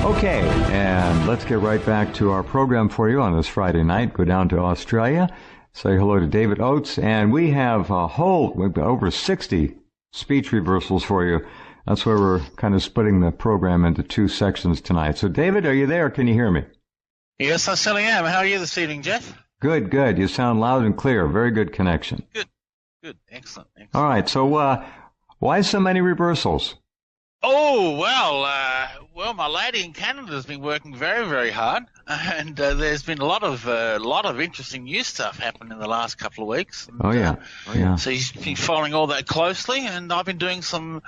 Okay, and let's get right back to our program for you on this Friday night. Go down to Australia, say hello to David Oates, and we've got over 60 speech reversals for you. That's where we're kind of splitting the program into two sections tonight. So, David, are you there? Can you hear me? Yes, I certainly am. How are you this evening, Jeff? Good, good. You sound loud and clear. Very good connection. Good. Excellent. All right, so why so many reversals? Oh, well, my lady in Canada has been working very, very hard, and there's been a lot of interesting news stuff happening in the last couple of weeks. And, Oh yeah. So he's been following all that closely, and I've been doing some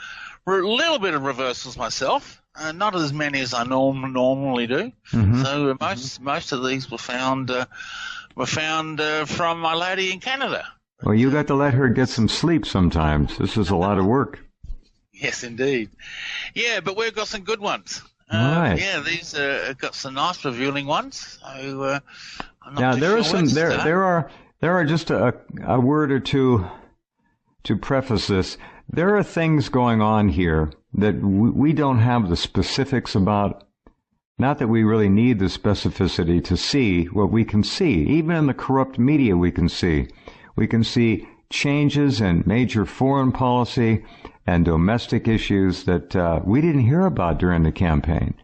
little bit of reversals myself, not as many as I normally do. Mm-hmm. So most of these were found from my lady in Canada. Well, you got to let her get some sleep sometimes. This is a lot of work. Yes, indeed. Yeah, but we've got some good ones. All right. Yeah, these got some nice revealing ones. So I'm not Now too there are sure some. where to start. There are just a word or two to preface this. There are things going on here that we don't have the specifics about. Not that we really need the specificity to see what we can see. Even in the corrupt media, we can see. We can see changes in major foreign policy and domestic issues that we didn't hear about during the campaign.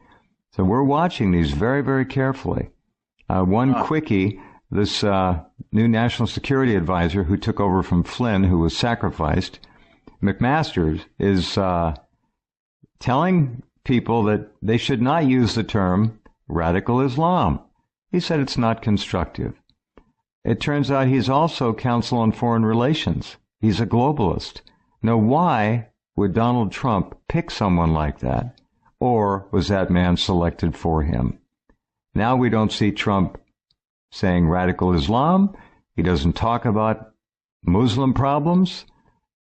So we're watching these very, very carefully. One quickie, this new national security advisor who took over from Flynn, who was sacrificed, McMaster, is telling people that they should not use the term radical Islam. He said it's not constructive. It turns out he's also counsel on foreign relations. He's a globalist. Now, why would Donald Trump pick someone like that? Or was that man selected for him? Now we don't see Trump saying radical Islam. He doesn't talk about Muslim problems.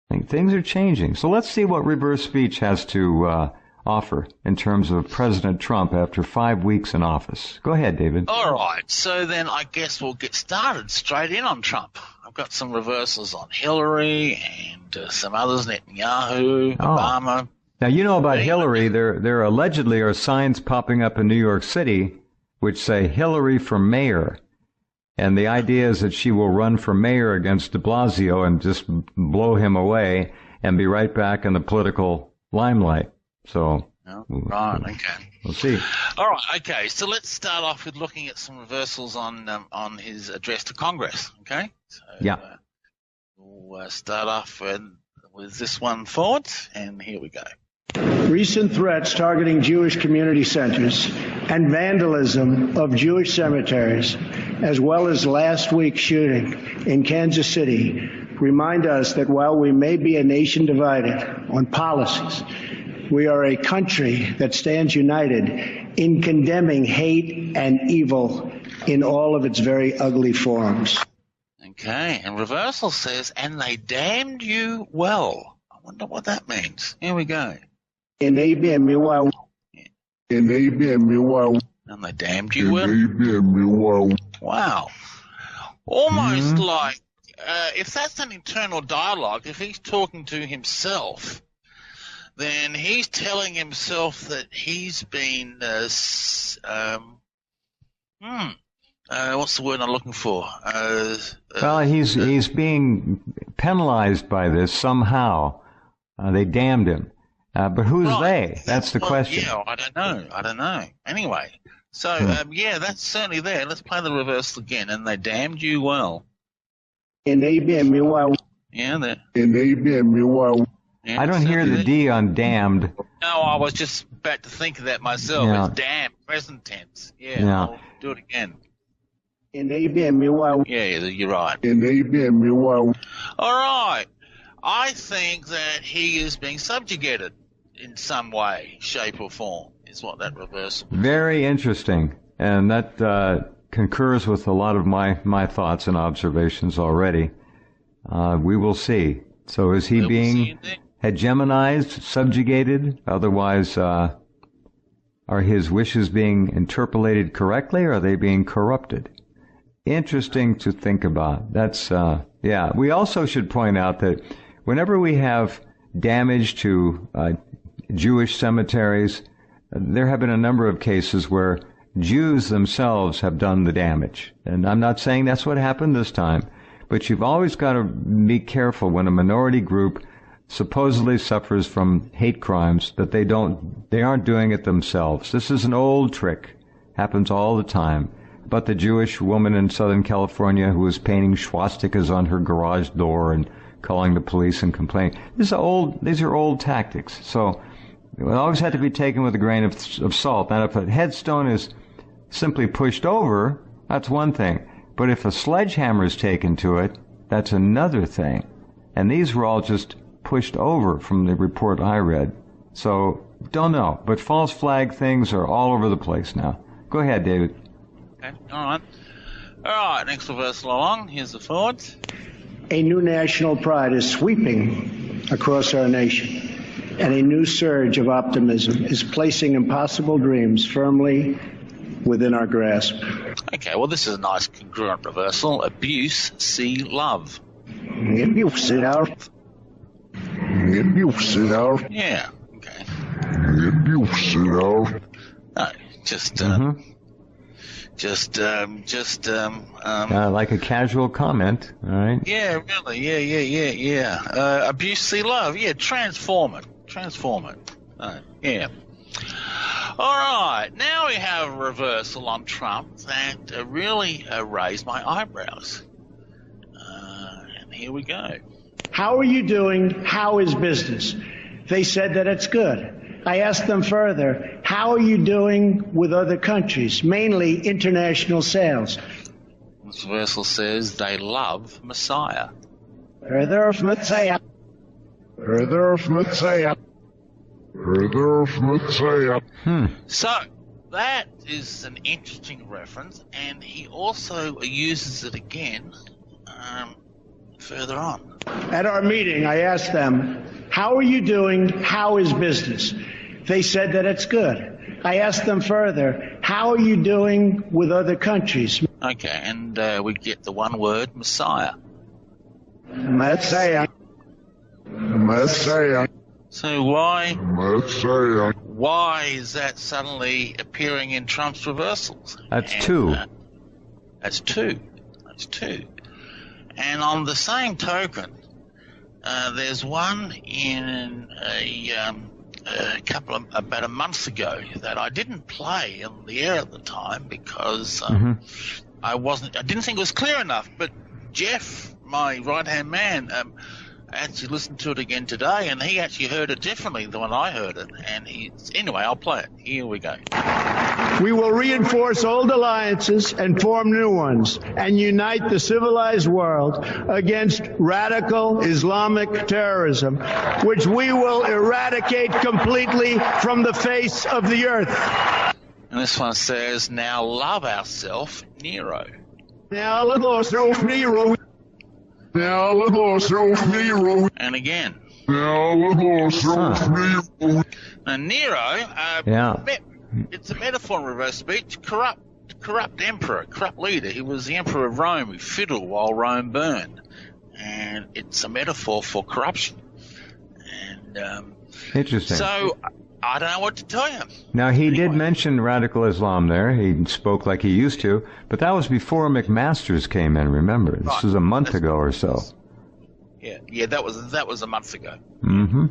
I think things are changing. So let's see what reverse speech has to offer in terms of President Trump after 5 weeks in office. Go ahead, David. All right. So then I guess we'll get started straight in on Trump. I've got some reversals on Hillary and some others, Netanyahu, Obama. Now, you know about Hillary. There allegedly are signs popping up in New York City which say Hillary for mayor. And the idea is that she will run for mayor against de Blasio and just blow him away and be right back in the political limelight. So, right, okay. We'll see. All right, okay. So let's start off with looking at some reversals on his address to Congress, okay? So, yeah. We'll start off with this one forward, and here we go. Recent threats targeting Jewish community centers and vandalism of Jewish cemeteries, as well as last week's shooting in Kansas City, remind us that while we may be a nation divided on policies, we are a country that stands united in condemning hate and evil in all of its very ugly forms. Okay, and reversal says, and they damned you well. I wonder what that means. Here we go. And they damned me well. And they damned you well. Wow. Almost like, if that's an internal dialogue, if he's talking to himself, then he's telling himself that he's been, what's the word I'm looking for? Well, he's being penalized by this somehow. They damned him. But who's they? That's the question. Yeah, I don't know. Anyway, so, that's certainly there. Let's play the reversal again. And they damned you well. And they damned me well. Yeah, and they damned me well. Yeah, I don't hear the D on damned. No, I was just about to think of that myself. Yeah. It's damned, present tense. Yeah. I'll do it again. And they damned me well. Yeah, you're right. And they damned me well. All right. I think that he is being subjugated in some way, shape, or form, is what that reversal is. Very interesting. And that concurs with a lot of my thoughts and observations already. We will see. So is he being hegemonized, subjugated? Otherwise, are his wishes being interpolated correctly, or are they being corrupted? Interesting to think about. That's, We also should point out that whenever we have damage to Jewish cemeteries, there have been a number of cases where Jews themselves have done the damage. And I'm not saying that's what happened this time, but you've always got to be careful when a minority group supposedly suffers from hate crimes that they aren't doing it themselves. This is an old trick. Happens all the time. But the Jewish woman in Southern California who was painting swastikas on her garage door and calling the police and complaining. These are old tactics. So it always had to be taken with a grain of salt. Now, if a headstone is simply pushed over, that's one thing. But if a sledgehammer is taken to it, that's another thing. And these were all just pushed over from the report I read. So, don't know. But false flag things are all over the place now. Go ahead, David. Okay, all right, next reversal along. Here's the forwards. A new national pride is sweeping across our nation, and a new surge of optimism is placing impossible dreams firmly within our grasp. Okay, well, this is a nice congruent reversal. Abuse, see love. Abuse it out. Abuse it out. Yeah, okay. Abuse it out. No, just like a casual comment, all right? Yeah, really, yeah. Abuse, see love. Yeah, transform it. Yeah. All right, now we have a reversal on Trump that really raised my eyebrows. And here we go. How are you doing? How is business? They said that it's good. I asked them further, how are you doing with other countries, mainly international sales? This reversal says they love Messiah. Further of Messiah. Further of Messiah. Further of Messiah. So, that is an interesting reference, and he also uses it again further on. At our meeting, I asked them, how are you doing? How is business? They said that it's good. I asked them further, how are you doing with other countries? Okay, and we get the one word, Messiah. Messiah. Messiah. So why? Messiah. Why is that suddenly appearing in Trump's reversals? That's two. That's two. And on the same token, there's one in about a month ago that I didn't play on the air at the time because I didn't think it was clear enough. But Jeff, my right-hand man, actually listened to it again today, and he actually heard it differently than when I heard it. And anyway, I'll play it. Here we go. We will reinforce old alliances and form new ones and unite the civilized world against radical Islamic terrorism, which we will eradicate completely from the face of the earth. And this one says, now love ourselves, Nero. Now love ourselves, Nero. Now love ourselves, Nero. And again. Now love ourselves, Nero. Now Nero, it's a metaphor in reverse speech. Corrupt emperor, corrupt leader. He was the emperor of Rome. He fiddled while Rome burned. And it's a metaphor for corruption. And interesting. So I don't know what to tell you. Now, he did mention radical Islam there. He spoke like he used to, but that was before McMaster's came in, remember? This was a month ago or so. Yeah, that was a month ago. Mm-hmm.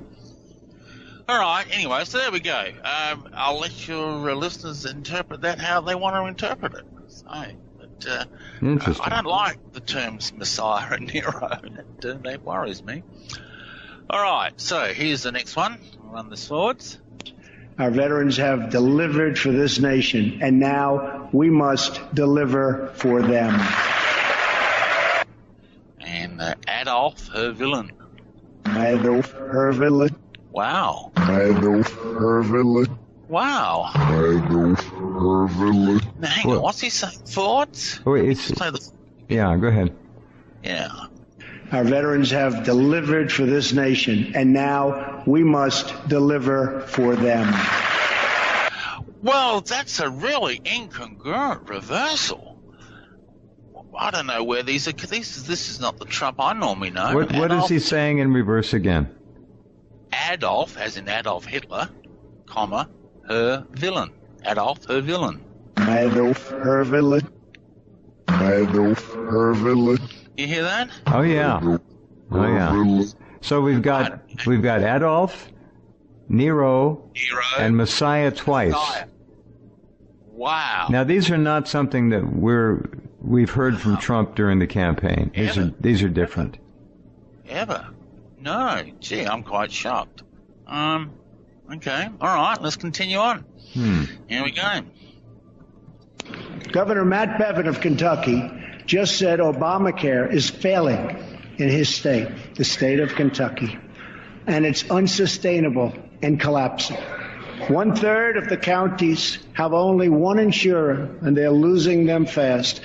All right, anyway, so there we go. I'll let your listeners interpret that how they want to interpret it. Interesting. I don't like the terms Messiah and Nero. That worries me. All right, so here's the next one. I'll run this forwards. Our veterans have delivered for this nation, and now we must deliver for them. And Adolf, her villain. Adolf, her villain. Wow. Adolf, her villain. Wow. Adolf, her villain. Now, hang on, what's he saying? Forwards? Oh, yeah, go ahead. Yeah. Our veterans have delivered for this nation, and now we must deliver for them. Well, that's a really incongruent reversal. I don't know where these are. This is not the Trump I normally know. What is he saying in reverse again? Adolf, as in Adolf Hitler, comma, her villain. Adolf, her villain. Adolf, her villain. Adolf, her villain. You hear that? Oh yeah. Oh yeah. So we've got Adolf, Nero, and Messiah twice. Messiah. Wow. Now these are not something that we've heard from Trump during the campaign. These are different. Ever? No. Gee, I'm quite shocked. Okay. All right. Let's continue on. Here we go. Governor Matt Bevin of Kentucky just said Obamacare is failing in his state, the state of Kentucky, and it's unsustainable and collapsing. 1/3 of the counties have only one insurer, and they're losing them fast.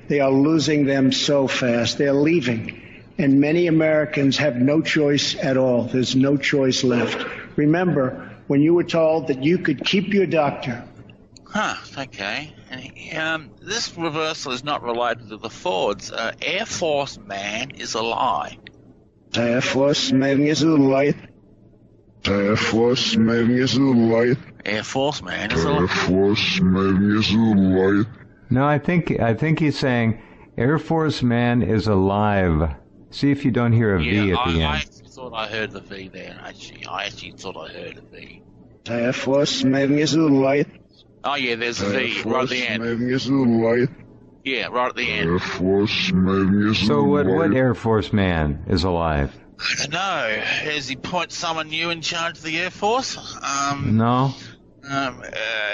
They are losing them so fast. They're leaving, and many Americans have no choice at all. There's no choice left. Remember, when you were told that you could keep your doctor. Okay. And this reversal is not related to the Fords. Air Force man is a lie. Air Force man is a lie. Air Force man is a lie. Air Force man is a lie. Air Force man is a lie. No, I think he's saying Air Force man is alive. See if you don't hear a V at the end. I actually thought I heard the V there. I actually thought I heard a V. Air Force man is a lie. Oh yeah, there's a V right at the end. Man is a lie. Yeah, right at the end. Air Force man is So what Air Force man is alive? I don't know. Has he appointed someone new in charge of the Air Force? No.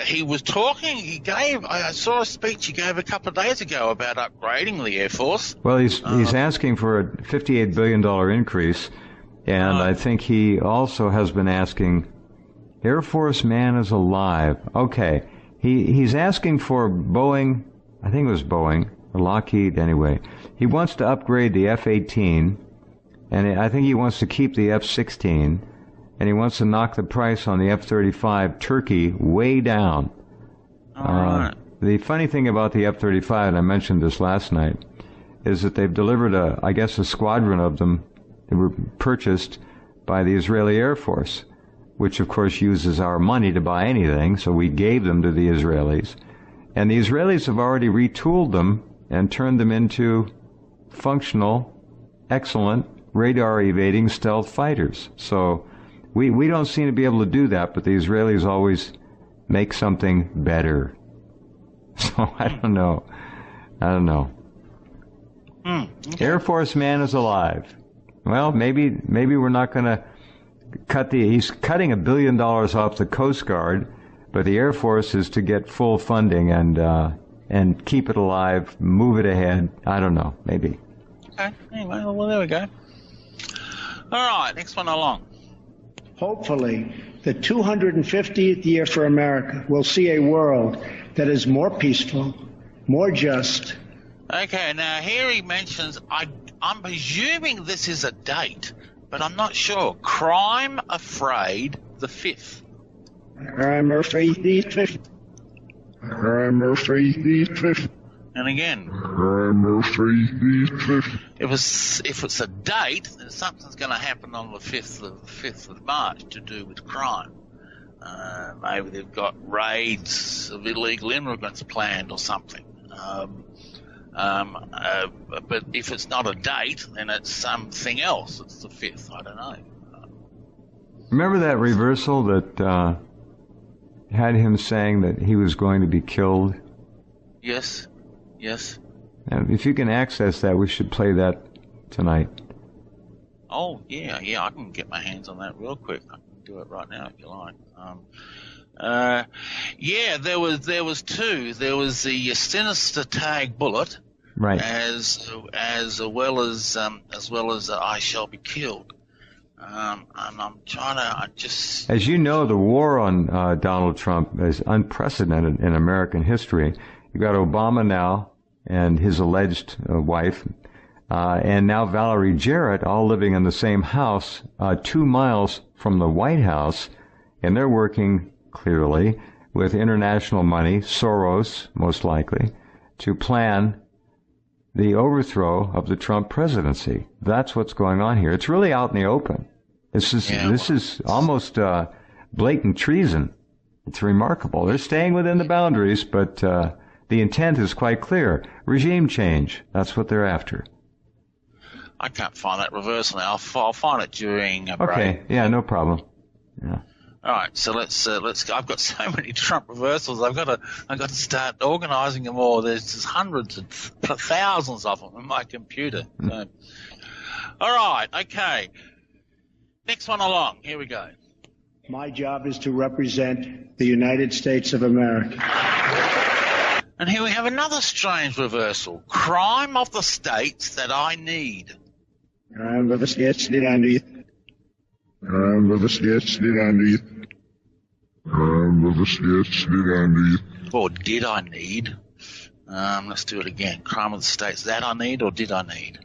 He was talking. I saw a speech he gave a couple of days ago about upgrading the Air Force. Well, he's asking for a $58 billion increase, and I think he also has been asking, Air Force man is alive. Okay. He's asking for Boeing, I think it was Boeing, or Lockheed anyway. He wants to upgrade the F-18, and I think he wants to keep the F-16, and he wants to knock the price on the F-35 Turkey way down. All right. The funny thing about the F-35, and I mentioned this last night, is that they've delivered a squadron of them that were purchased by the Israeli Air Force, which of course uses our money to buy anything, so we gave them to the Israelis. And the Israelis have already retooled them and turned them into functional, excellent, radar-evading stealth fighters. So we don't seem to be able to do that, but the Israelis always make something better. So I don't know. Okay. Air Force man is alive. Well, maybe we're not going to he's cutting $1 billion off the Coast Guard, but the Air Force is to get full funding and keep it alive, move it ahead. I don't know, maybe. Okay. Anyway, well, there we go. All right, next one along. Hopefully, the 250th year for America will see a world that is more peaceful, more just. Okay, now here he mentions, I'm presuming this is a date, but I'm not sure. Crime Afraid the 5th. I'm afraid the 5th. I'm afraid the 5th. And again, I'm afraid the 5th. if it's a date, then something's going to happen on the 5th of March to do with crime. Maybe they've got raids of illegal immigrants planned or something. But if it's not a date, then it's something else. It's the 5th. I don't know. Remember that reversal that had him saying that he was going to be killed? Yes. Now, if you can access that, we should play that tonight. Oh, yeah, I can get my hands on that real quick. I can do it right now if you like. There was two. There was the sinister tag bullet, right? As well as I shall be killed. And I'm trying to As you know, the war on Donald Trump is unprecedented in American history. You've got Obama now and his alleged wife, and now Valerie Jarrett, all living in the same house 2 miles from the White House, and they're working clearly with international money, Soros most likely, to plan the overthrow of the Trump presidency. That's what's going on here. It's really out in the open. This is almost blatant treason. It's remarkable. They're staying within the boundaries, but the intent is quite clear. Regime change. That's what they're after. I can't find that reversal now. I'll find it during a break. Okay. Yeah, no problem. Yeah. All right, so let's. I've got so many Trump reversals. I've got to start organising them all. There's just hundreds of thousands of them in my computer. So. All right, okay. Next one along. Here we go. My job is to represent the United States of America. And here we have another strange reversal. Crime of the states that I need. Crime of the states that I need. Crime of the states that I need. Crime of the states that I need. Or did I need? Let's do it again. Crime of the states that I need or did I need?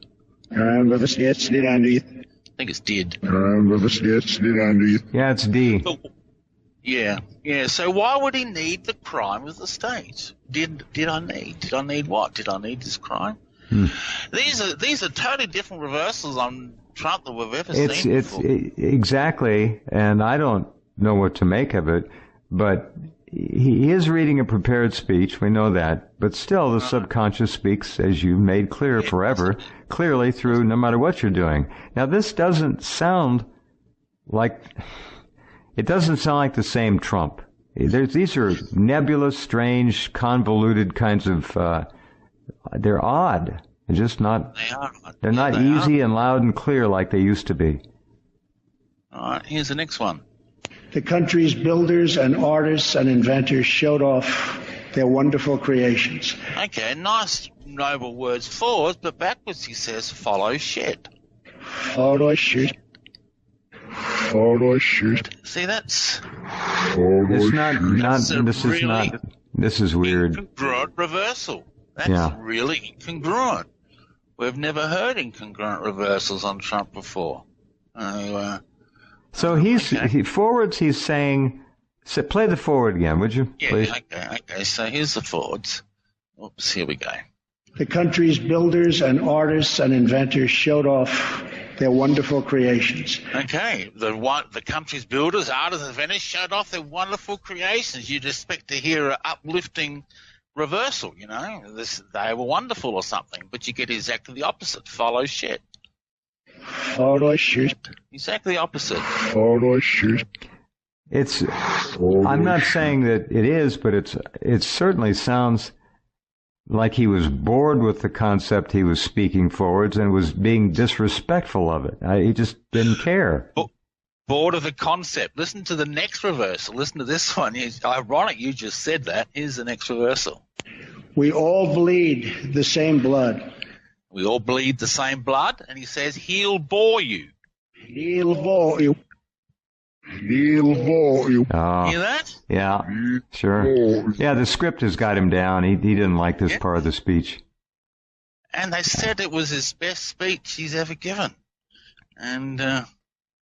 Crime of the states that I need. I think it's did. Crime of the states that I need. Yeah, it's D. Yeah. So why would he need the crime of the states? Did I need? Did I need what? Did I need this crime? These are totally different reversals on Trump that we've ever seen before. Exactly, and I don't know what to make of it, but he is reading a prepared speech, we know that, but still the subconscious speaks, as you made clear forever, clearly through no matter what you're doing. Now this doesn't sound like the same Trump. These are nebulous, strange, convoluted kinds of, they're odd. They're just not, they're not easy and loud and clear like they used to be. All right, here's the next one. The country's builders and artists and inventors showed off their wonderful creations. Okay, nice, noble words forwards, but backwards he says, follow shit. Follow shit. Follow shit. See, that's... This is weird. Incongruent reversal. That's really incongruent. We've never heard incongruent reversals on Trump before. So he forwards, he's saying, play the forward again, would you? Yeah, please? Okay. So here's the forwards. Oops, here we go. The country's builders and artists and inventors showed off their wonderful creations. Okay. The country's builders, artists, and inventors showed off their wonderful creations. You'd expect to hear an uplifting reversal, you know. They were wonderful or something, but you get exactly the opposite. Follow shit. Follow shit. Exactly the opposite. Follow shit. I'm not saying that it is, but it certainly sounds like he was bored with the concept he was speaking forwards and was being disrespectful of it. He just didn't care. Bored of the concept. Listen to the next reversal. Listen to this one. It's ironic you just said that. Here's the next reversal. We all bleed the same blood. We all bleed the same blood, and he says, he'll bore you. He'll bore you. He'll bore you. Hear that? Yeah, sure. Yeah, the script has got him down. He didn't like this part of the speech. And they said it was his best speech he's ever given. And,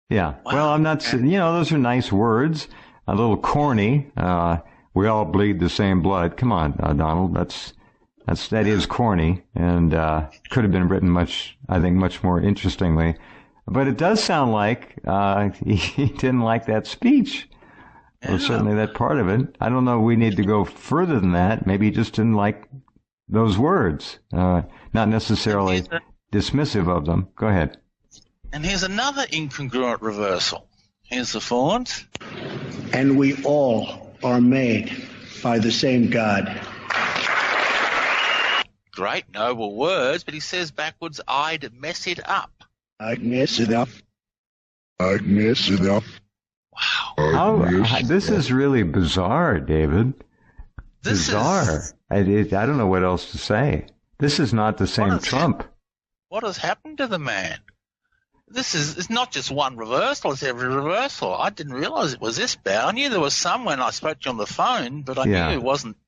yeah, well, I'm not, those are nice words, a little corny. We all bleed the same blood. Come on, Donald, that is corny, and could have been written much more interestingly. But it does sound like he didn't like that speech, or certainly that part of it. I don't know. We need to go further than that. Maybe he just didn't like those words, not necessarily dismissive of them. Go ahead. And here's another incongruent reversal. Here's the forward. And we all are made by the same God. Great, noble words, but he says backwards, I'd mess it up. I'd mess it up. I'd mess it up. Wow. This is really bizarre, David. Bizarre. I don't know what else to say. This is not the same Trump. What has happened to the man? It's not just one reversal, it's every reversal. I didn't realize it was this bad. I knew there was some when I spoke to you on the phone, but I knew it wasn't.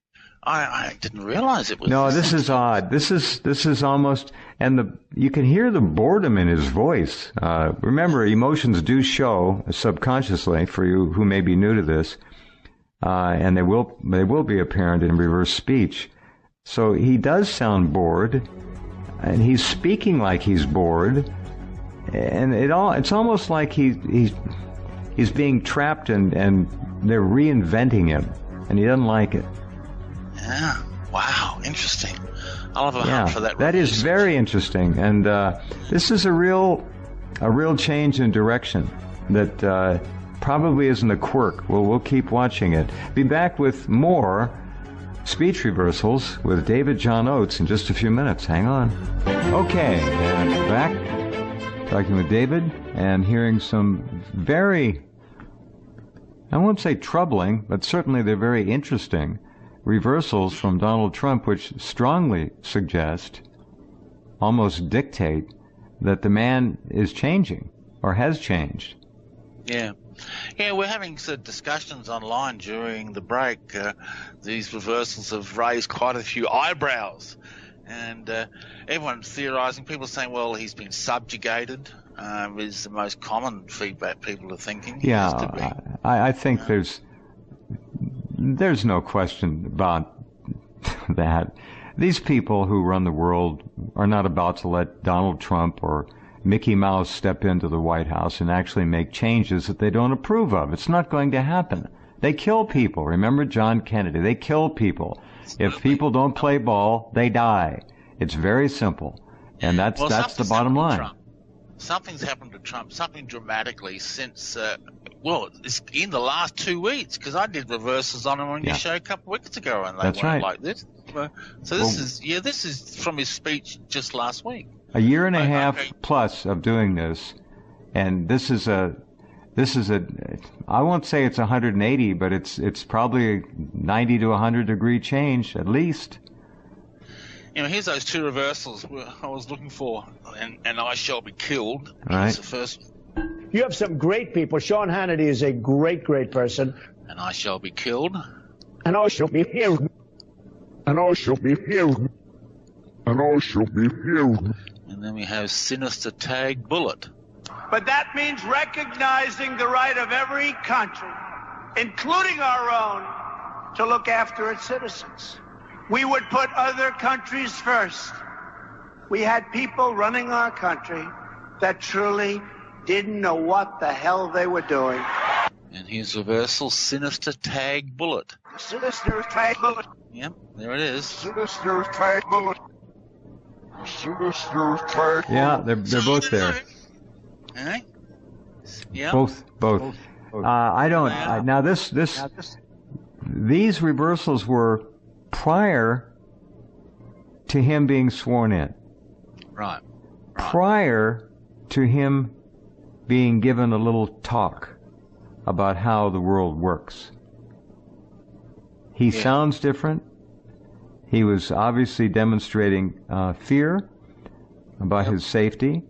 I didn't realize it was. No, this is odd. This is almost, and you can hear the boredom in his voice. Remember, emotions do show subconsciously for you who may be new to this, and they will be apparent in reverse speech. So he does sound bored, and he's speaking like he's bored, and it's almost like he He's being trapped, and they're reinventing him, and he doesn't like it. Yeah. Wow. Interesting. I'll have a hunt for that. That is very interesting, and this is a real change in direction that probably isn't a quirk. We'll keep watching it. Be back with more speech reversals with David John Oates in just a few minutes. Hang on. Okay, and back talking with David and hearing some very, I won't say troubling, but certainly they're very interesting reversals from Donald Trump, which strongly suggest, almost dictate, that the man is changing or has changed. Yeah. Yeah, we're having some discussions online during the break. These reversals have raised quite a few eyebrows. And everyone's theorizing. People are saying, well, he's been subjugated, is the most common feedback people are thinking. Yeah, I think there's no question about that. These people who run the world are not about to let Donald Trump or Mickey Mouse step into the White House and actually make changes that they don't approve of. It's not going to happen. They kill people. Remember John Kennedy? They kill people. If people don't play ball, they die. It's very simple. And that's the bottom line. Something's happened to Trump, something dramatically since, it's in the last 2 weeks, because I did reversals on him on your show a couple of weeks ago, and they weren't like this. So this is from his speech just last week. A year and a half plus of doing this, and this is a, I won't say it's 180, but it's probably a 90 to 100 degree change at least. You know, here's those two reversals I was looking for, and I shall be killed. Right. Here's the first. You have some great people. Sean Hannity is a great, great person. And I shall be killed. And I shall be here. And I shall be here. And I shall be here. And then we have sinister tag bullet. But that means recognizing the right of every country, including our own, to look after its citizens. We would put other countries first. We had people running our country that truly didn't know what the hell they were doing. And here's reversal, sinister tag bullet. Sinister tag bullet. Yep, there it is. Sinister tag bullet. Sinister tag bullet. Yeah, they're both there. Eh? Yeah. Both. I don't. Now these reversals were prior to him being sworn in. Right. Prior to him being given a little talk about how the world works. He sounds different. He was obviously demonstrating fear about his safety.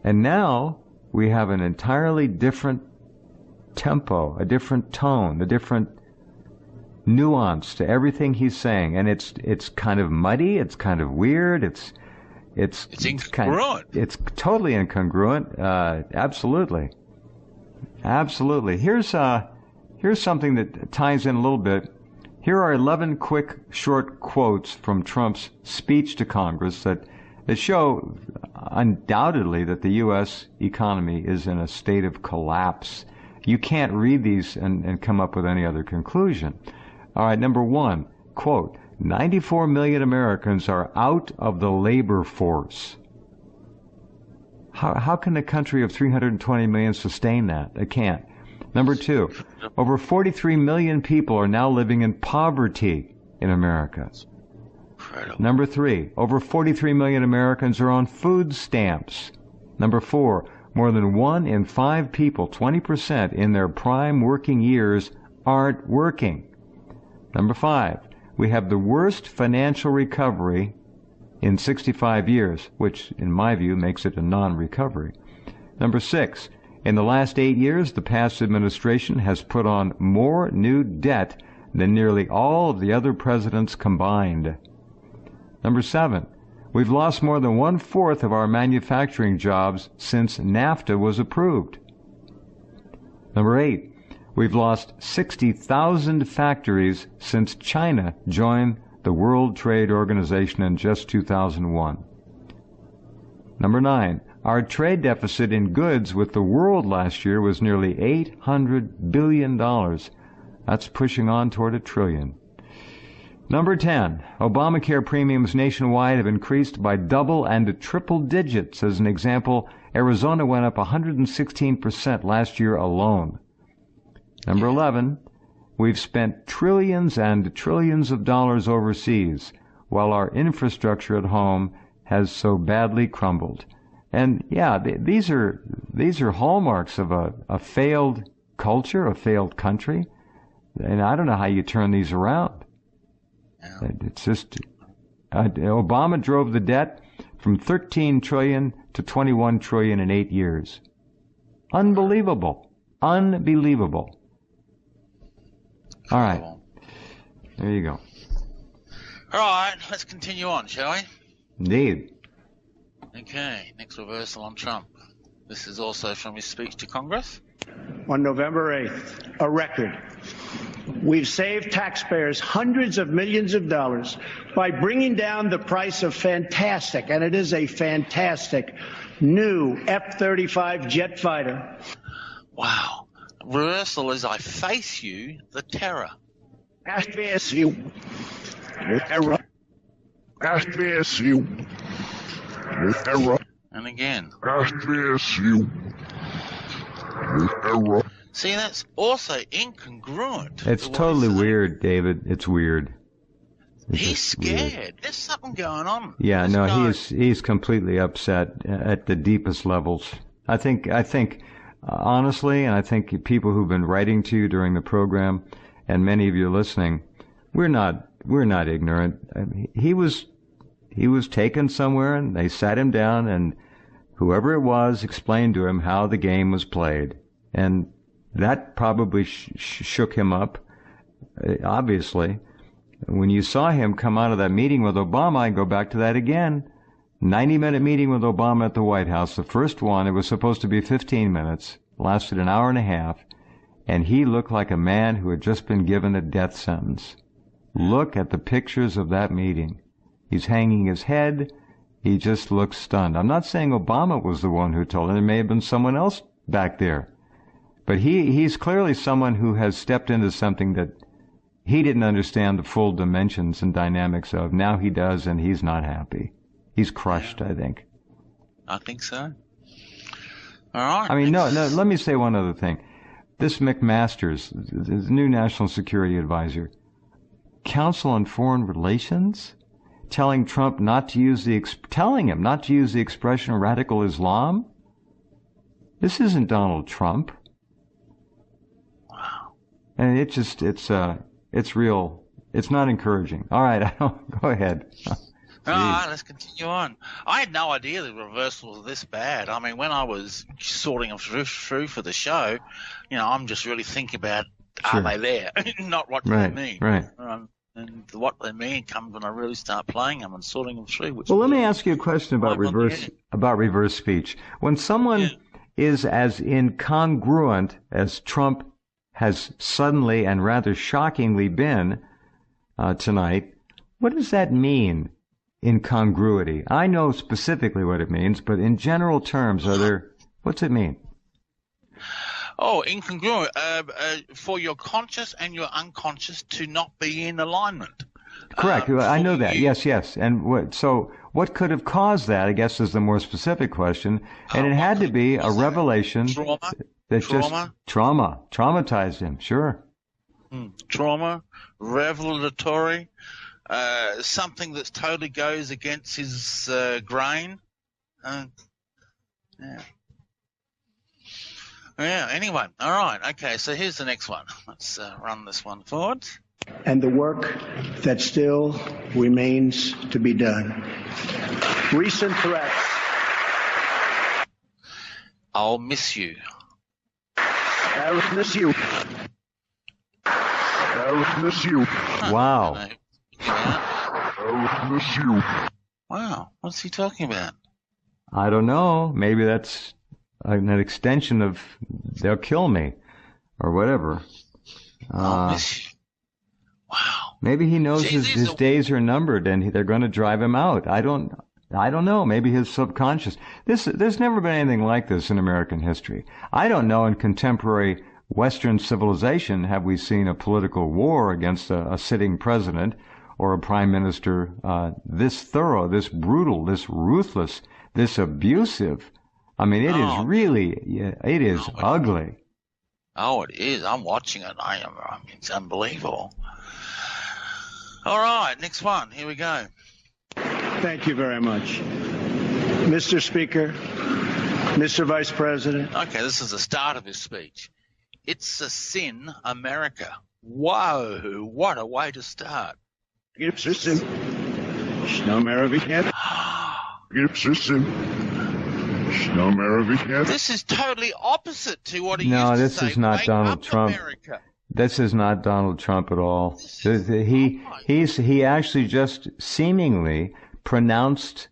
And now we have an entirely different tempo, a different tone, a different nuance to everything he's saying. And it's kind of muddy, it's kind of weird, it's incongruent. It's totally incongruent. Absolutely. Here's something that ties in a little bit. Here are 11 quick, short quotes from Trump's speech to Congress that show undoubtedly that the U.S. economy is in a state of collapse. You can't read these and come up with any other conclusion. All right, number one, quote, 94 million Americans are out of the labor force. How can a country of 320 million sustain that? It can't. Number two, over 43 million people are now living in poverty in America. Incredible. Number three, over 43 million Americans are on food stamps. Number four, more than 1 in 5 people, 20% in their prime working years, aren't working. Number five, we have the worst financial recovery in 65 years, which, in my view, makes it a non-recovery. Number six, in the last 8 years, the past administration has put on more new debt than nearly all of the other presidents combined. Number seven, we've lost more than 1/4 of our manufacturing jobs since NAFTA was approved. Number eight, we've lost 60,000 factories since China joined the World Trade Organization in just 2001. Number nine, Our trade deficit in goods with the world last year was nearly $800 billion. That's pushing on toward $1 trillion. Number 10, Obamacare premiums nationwide have increased by double and triple digits. As an example, Arizona went up 116% last year alone. Number 11, we've spent trillions and trillions of dollars overseas, while our infrastructure at home has so badly crumbled. And yeah, these are hallmarks of a failed culture, a failed country. And I don't know how you turn these around. It's just Obama drove the debt from $13 trillion to $21 trillion in 8 years. Unbelievable. Unbelievable. All right. There you go. All right, let's continue on, shall we? Indeed. Okay, next reversal on Trump. This is also from his speech to Congress. On November 8th, a record. We've saved taxpayers hundreds of millions of dollars by bringing down the price of fantastic, and it is a fantastic, new F-35 jet fighter. Wow. Reversal as I face you, the terror. I face you. Terror. I face you. Terror. And again. I face you. Terror. See, that's also incongruent. It's totally weird, David. It's weird. He's scared. Weird. There's something going on. Yeah, no, he's completely upset at the deepest levels. I think honestly, and I think people who've been writing to you during the program, and many of you listening, we're not ignorant. I mean, he was taken somewhere, and they sat him down, and whoever it was explained to him how the game was played, and that probably shook him up. Obviously, when you saw him come out of that meeting with Obama, I go back to that again. 90-minute meeting with Obama at the White House. The first one, it was supposed to be 15 minutes, lasted an hour and a half, and he looked like a man who had just been given a death sentence. Look at the pictures of that meeting. He's hanging his head. He just looks stunned. I'm not saying Obama was the one who told him. There may have been someone else back there. But he's clearly someone who has stepped into something that he didn't understand the full dimensions and dynamics of. Now he does, and he's not happy. He's crushed, I think. I think so. All right. I mean, no, let me say one other thing. This McMaster's, the new National Security Advisor, Council on Foreign Relations, telling Trump not to use telling him not to use the expression radical Islam? This isn't Donald Trump. Wow. And it's real. It's not encouraging. All right, go ahead. All right, let's continue on. I had no idea the reversal was this bad. I mean, when I was sorting them through for the show, I'm just really thinking about are they there, not what they mean. Right. And what they mean comes when I really start playing them and sorting them through. Well, let me ask you a question about reverse speech. When someone is as incongruent as Trump has suddenly and rather shockingly been tonight, what does that mean? Incongruity. I know specifically what it means, but in general terms, what's it mean? Oh, incongruent. For your conscious and your unconscious to not be in alignment. Correct. I know that. Yes. And what could have caused that, I guess, is the more specific question. And it had to be a revelation that traumatized him. Sure. Trauma, revelatory. Something that totally goes against his grain. Yeah, anyway. All right. Okay, so here's the next one. Let's run this one forward. And the work that still remains to be done. Recent threats. I'll miss you. I will miss you. I will miss you. Wow. I will miss you. Wow. What's he talking about? I don't know. Maybe that's an extension of they'll kill me or whatever. I'll miss you. Wow. Maybe he knows his days are numbered and they're going to drive him out. I don't I don't know, maybe his subconscious. There's never been anything like this in American history. I don't know in contemporary Western civilization have we seen a political war against a sitting president or a prime minister this thorough, this brutal, this ruthless, this abusive. I mean, it is really, it is ugly. Oh, it is. I'm watching it. I mean, it's unbelievable. All right, next one. Here we go. Thank you very much. Mr. Speaker, Mr. Vice President. Okay, this is the start of his speech. It's a sin, America. Whoa, what a way to start. This is totally opposite to what he used to say. No, this is not Donald Trump. America. This is not Donald Trump at all. He actually just seemingly pronounced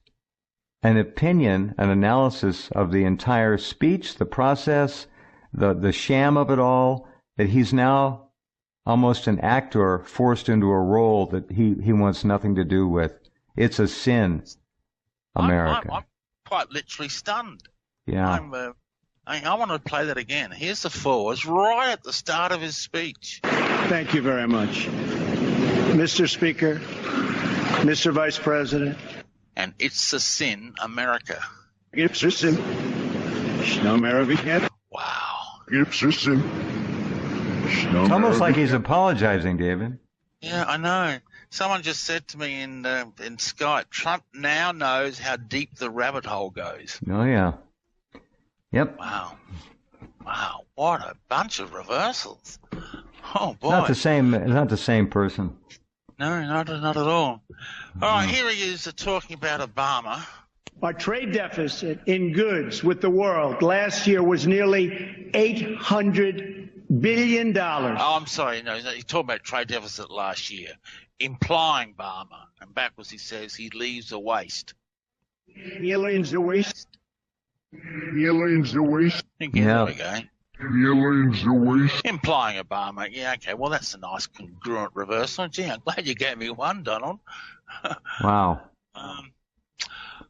an opinion, an analysis of the entire speech, the process, the sham of it all, that he's now almost an actor forced into a role that he wants nothing to do with. It's a sin, America. I'm quite literally stunned. Yeah. I want to play that again. Here's the forwards right at the start of his speech. Thank you very much. Mr. Speaker, Mr. Vice President. And it's a sin, America. It's a sin. Wow. It's a sin. It's almost like he's apologizing, David. Yeah, I know. Someone just said to me in Skype, Trump now knows how deep the rabbit hole goes. Oh, yeah. Yep. Wow. What a bunch of reversals. Oh, boy. Not the same person. No, not at all. All right, here he is talking about Obama. Our trade deficit in goods with the world last year was nearly $800 billion. Oh, I'm sorry. No, he's talking about trade deficit last year, implying Obama. And backwards he says he leaves a waste. He leaves a waste. Again, there we go. Implying Obama. Yeah, okay. Well, that's a nice congruent reversal. Gee, I'm glad you gave me one, Donald. Wow. All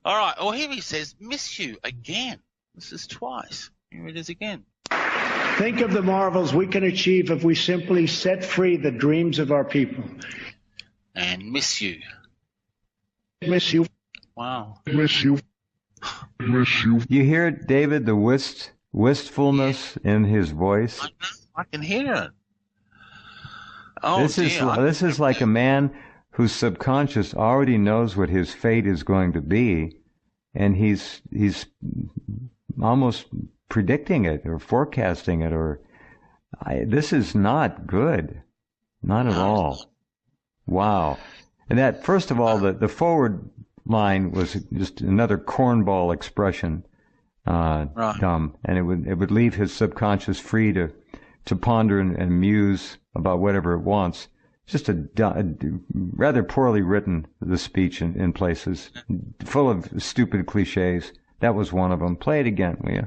right. Well, here he says, miss you again. This is twice. Here it is again. Think of the marvels we can achieve if we simply set free the dreams of our people. And miss you. Miss you. Wow. Miss you. You hear, David, the wistfulness in his voice? I can hear it. Oh, this is like a man whose subconscious already knows what his fate is going to be, and he's almost predicting it or forecasting it. This is not good, not at all. Wow. And that, first of all, the forward line was just another cornball expression, dumb, and it would leave his subconscious free to ponder and muse about whatever it wants. Just a rather poorly written, the speech in places, full of stupid cliches. That was one of them. Play it again, will you?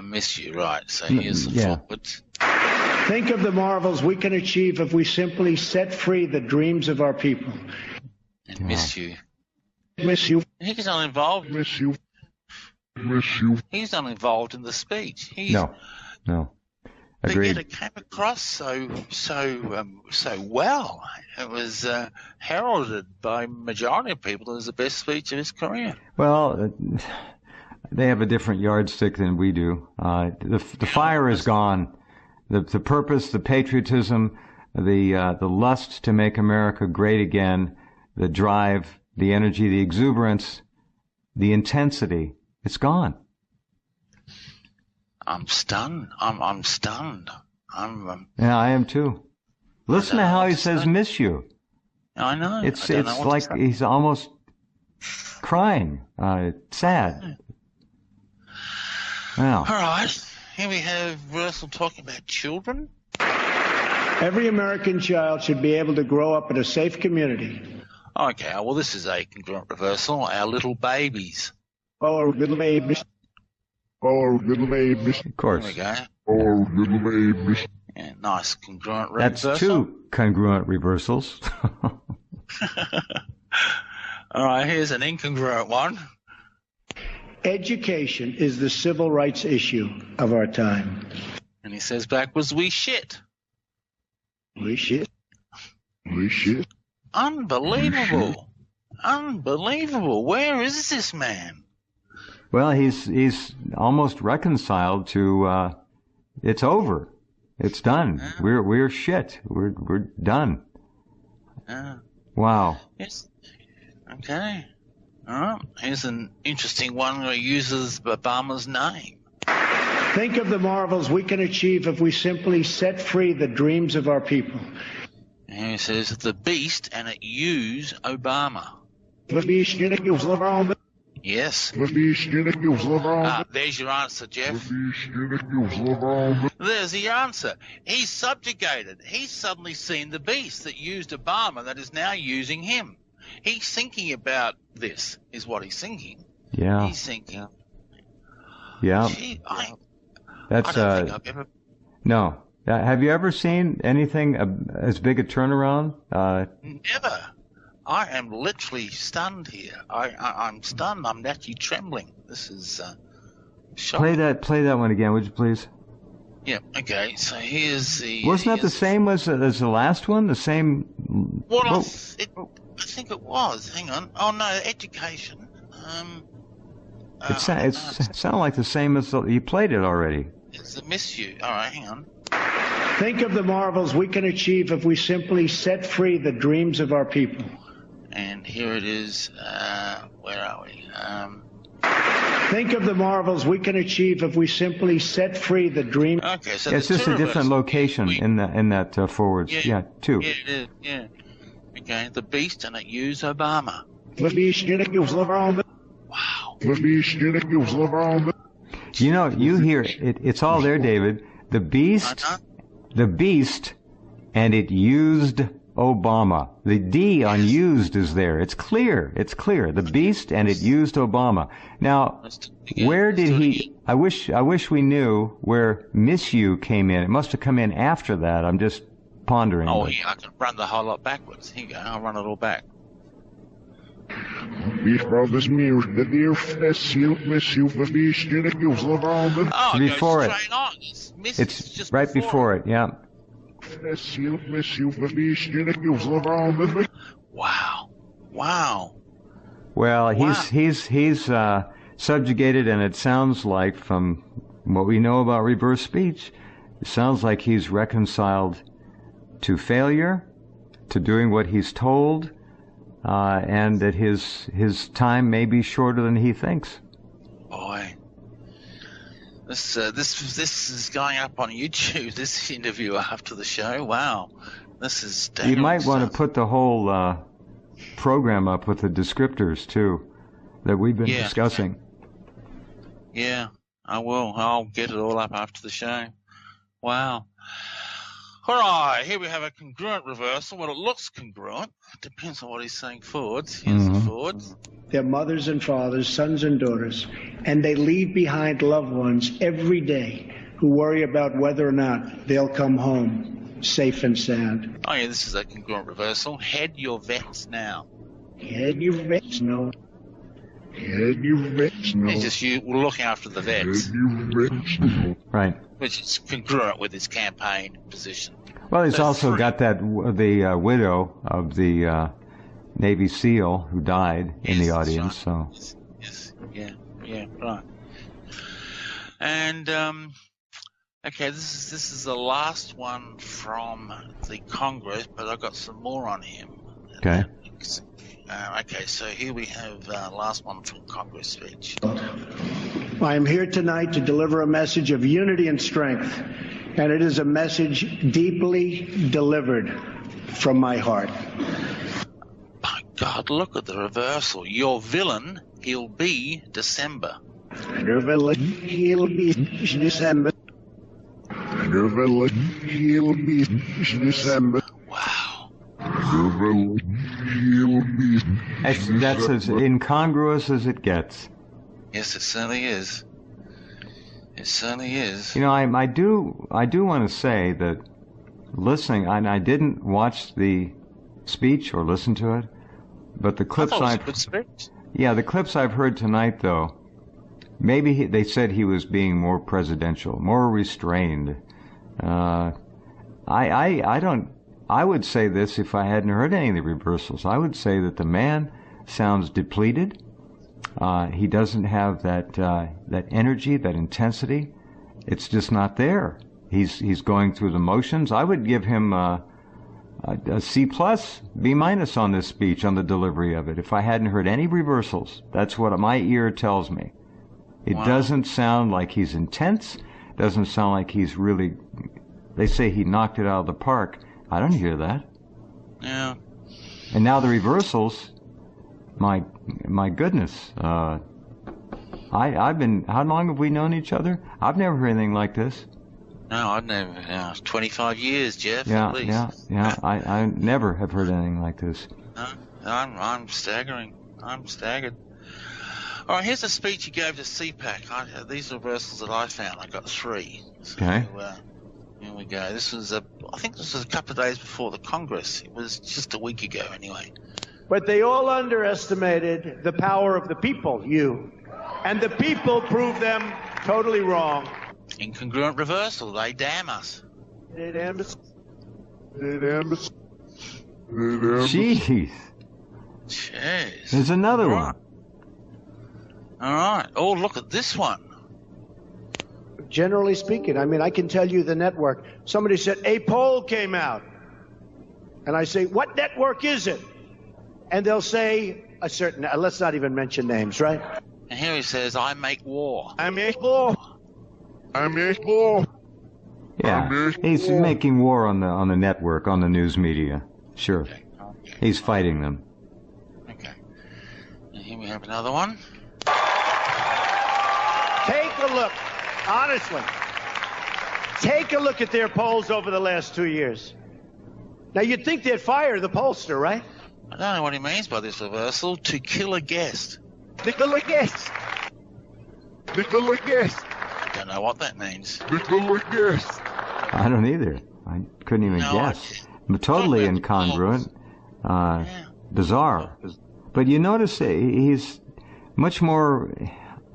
Miss you, right. So here's the forwards. Think of the marvels we can achieve if we simply set free the dreams of our people. And miss you. Miss you. He's not involved. Miss you. Miss you. He's not involved in the speech. No. Agreed. But yet it came across so well. It was heralded by majority of people as the best speech of his career. Well, they have a different yardstick than we do. The fire is gone. The purpose, the patriotism, the lust to make America great again, the drive, the energy, the exuberance, the intensity, it's gone. I'm stunned. I'm stunned. Yeah, I am too. Listen to how he says "miss you." I know. It's like he's almost crying. Sad. Wow. All right. Here we have Russell talking about children. Every American child should be able to grow up in a safe community. Okay. Well, this is a congruent reversal. Our little babies. Oh, little babies. Oh, little babies. Of course. There we go. Oh, little babies. Yeah, nice congruent reversal. That's two congruent reversals. All right, here's an incongruent one. Education is the civil rights issue of our time. And he says backwards, we shit. We shit. Unbelievable. Unbelievable. Where is this man? Well, he's almost reconciled to it's over. It's done. We're shit. We're done. Wow. Yes. Okay. All right. Here's an interesting one where he uses Obama's name. Think of the marvels we can achieve if we simply set free the dreams of our people. And he says the beast, and it use Obama. Yes. There's your answer, Jeff. There's the answer. He's subjugated. He's suddenly seen the beast that used Obama that is now using him. He's thinking about this, is what he's thinking. Yeah. He's thinking. Yeah. Gee, I That's don't think I've ever... No. Have you ever seen anything as big a turnaround? Never. I am literally stunned here. I'm stunned. I'm actually trembling. This is shocking. Play that one again, would you please? Yeah. Okay. So here's the. Wasn't that the same as the last one? The same. Well, I think it was. Hang on. Oh no, education. It sounded like the same as you played it already. It's the misuse. All right. Hang on. Think of the marvels we can achieve if we simply set free the dreams of our people. And here it is. Where are we? Think of the marvels we can achieve if we simply set free the dream. Okay, so it's just a different location in that forwards. Yeah, two. Yeah, it is. Yeah. Okay, the beast, and it used Obama. Wow. You know, you hear it. It's all there, David. The beast, and it used Obama. The D on used is there. It's clear. It's clear. The beast, and it used Obama. Now, where did he? I wish we knew where miss you came in. It must have come in after that. I'm just pondering. Oh, yeah, I can run the whole lot backwards. Here you go. I'll run it all back. To be before it. It's just right before it. Yeah. Wow. Wow. Well, he's subjugated, and it sounds like, from what we know about reverse speech, it sounds like he's reconciled to failure, to doing what he's told, and that his time may be shorter than he thinks. Boy. This is going up on YouTube, this interview after the show. Wow. This is You might want to put the whole program up with the descriptors, too, that we've been discussing. Yeah, I will. I'll get it all up after the show. Wow. All right, here we have a congruent reversal. Well, it looks congruent. It depends on what he's saying forwards. Here's the forwards. Their mothers and fathers, sons and daughters, and they leave behind loved ones every day who worry about whether or not they'll come home safe and sound. Oh, yeah, this is a congruent reversal. Head your vets now. Head your vets now. Head your vets now. It's just you looking after the vets. Right. Which is congruent with his campaign position. Well, he's also got the widow of the Navy SEAL who died in the audience. Right. So. Yes. Yeah. Right. And okay, this is the last one from the Congress, but I've got some more on him. Okay. Okay, so here we have last one from Congress speech. I am here tonight to deliver a message of unity and strength, and it is a message deeply delivered from my heart. My God, look at the reversal. Your villain, he'll be December. Your villain, he'll be December. Your villain, he'll be December. Wow. Your villain, he'll be. That's as incongruous as it gets. Yes, it certainly is. It certainly is. You know, I do want to say that listening, and I didn't watch the speech or listen to it, But the clips I thought it was a good speech. Yeah, the clips I've heard tonight, though, maybe they said he was being more presidential, more restrained. I would say this if I hadn't heard any of the reversals. I would say that the man sounds depleted. He doesn't have that energy, that intensity. It's just not there. He's going through the motions. I would give him a C+, B- on this speech, on the delivery of it, if I hadn't heard any reversals. That's what my ear tells me. It doesn't sound like he's intense. Doesn't sound like he's really... They say he knocked it out of the park. I don't hear that. Yeah. And now the reversals, my goodness. I've been... How long have we known each other? I've never heard anything like this. No, I've never. 25 years, Jeff. Yeah, at least. yeah. I never have heard anything like this. No, I'm staggering. I'm staggered. All right, here's a speech he gave to CPAC. These reversals that I found, I got 3. So, okay. Here we go. This was I think this was a couple of days before the Congress. It was just a week ago, anyway. But they all underestimated the power of the people, and the people proved them totally wrong. Incongruent reversal. They damn us. Jeez. Jeez. There's another one. All right. Oh, look at this one. Generally speaking, I mean, I can tell you the network. Somebody said, a poll came out. And I say, what network is it? And they'll say a certain, let's not even mention names, right? And here he says, I make war. I make war. Yeah, he's making war on the network, on the news media. Sure. Okay. He's fighting them. Okay. And here we have another one. Take a look, honestly. Take a look at their polls over the last 2 years. Now, you'd think they'd fire the pollster, right? I don't know what he means by this reversal. To kill a guest. To kill a guest. I don't know what that means. I don't either. I couldn't even guess. But totally incongruent. Bizarre. But you notice he's much more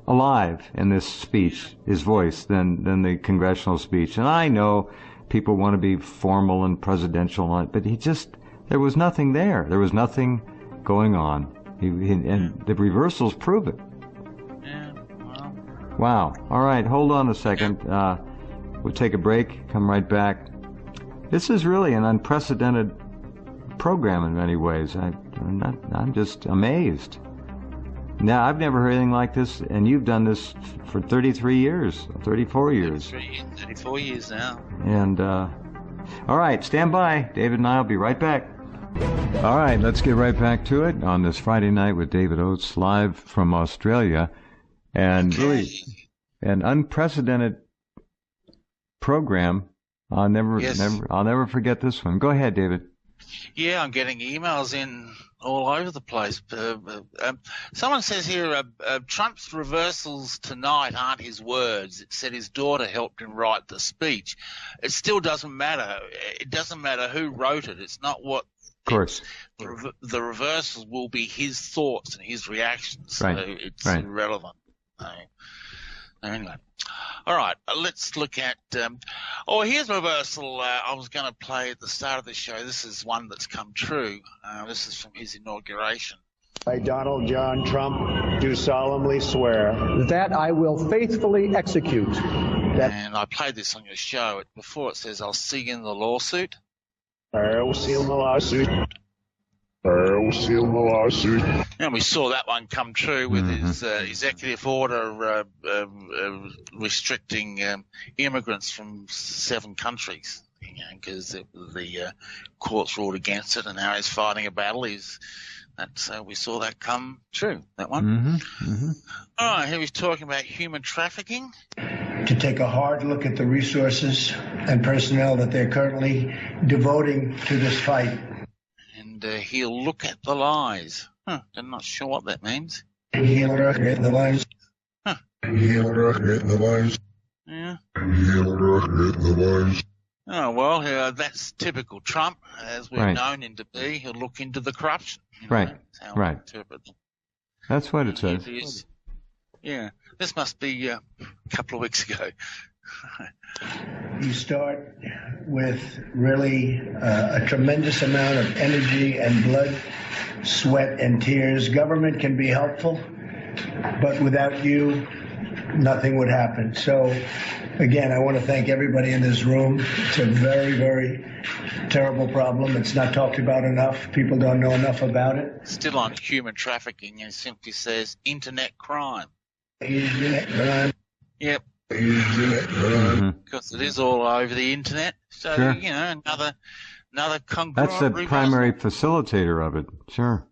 alive in this speech, his voice, than the congressional speech. And I know people want to be formal and presidential, but there was nothing there. There was nothing going on. And the reversals prove it. Wow. All right, hold on a second. We'll take a break, come right back. This is really an unprecedented program in many ways. I'm just amazed. Now, I've never heard anything like this, and you've done this for 33 years, 34 years. 34 years now. And, all right, stand by. David and I will be right back. All right, let's get right back to it on this Friday night with David Oates, live from Australia. And really, an unprecedented program. I'll never forget this one. Go ahead, David. Yeah, I'm getting emails in all over the place. Someone says here, Trump's reversals tonight aren't his words. It said his daughter helped him write the speech. It still doesn't matter. It doesn't matter who wrote it. It's not what. Of course. The reversals will be his thoughts and his reactions. Right. So it's irrelevant. Anyway. All right, let's look at here's a reversal I was going to play at the start of the show. This is one that's come true. This is from his inauguration. I, Donald John Trump, do solemnly swear that I will faithfully execute. And I played this on your show. Before it says, I'll see you in the lawsuit. I will seal the lawsuit. And we saw that one come true with his executive order restricting immigrants from 7 countries, because the courts ruled against it, and now he's fighting a battle. We saw that come true, that one. All right, here he's talking about human trafficking. To take a hard look at the resources and personnel that they're currently devoting to this fight. And he'll look at the lies. I'm not sure what that means. He'll look at the lies. Yeah. He'll look at the lies. Yeah. He'll look at the lies. Oh, well, that's typical Trump, as we've known him to be. He'll look into the corruption. Right. That's how I interpret them. That's what it says. Yeah. This must be a couple of weeks ago. You start with really a tremendous amount of energy and blood, sweat, and tears. Government can be helpful, but without you, nothing would happen. So, again, I want to thank everybody in this room. It's a very, very terrible problem. It's not talked about enough. People don't know enough about it. Still on human trafficking, and it simply says internet crime. Internet crime. Yep. Because it is all over the internet. So, sure. Another congruent. That's the primary facilitator of it. Sure.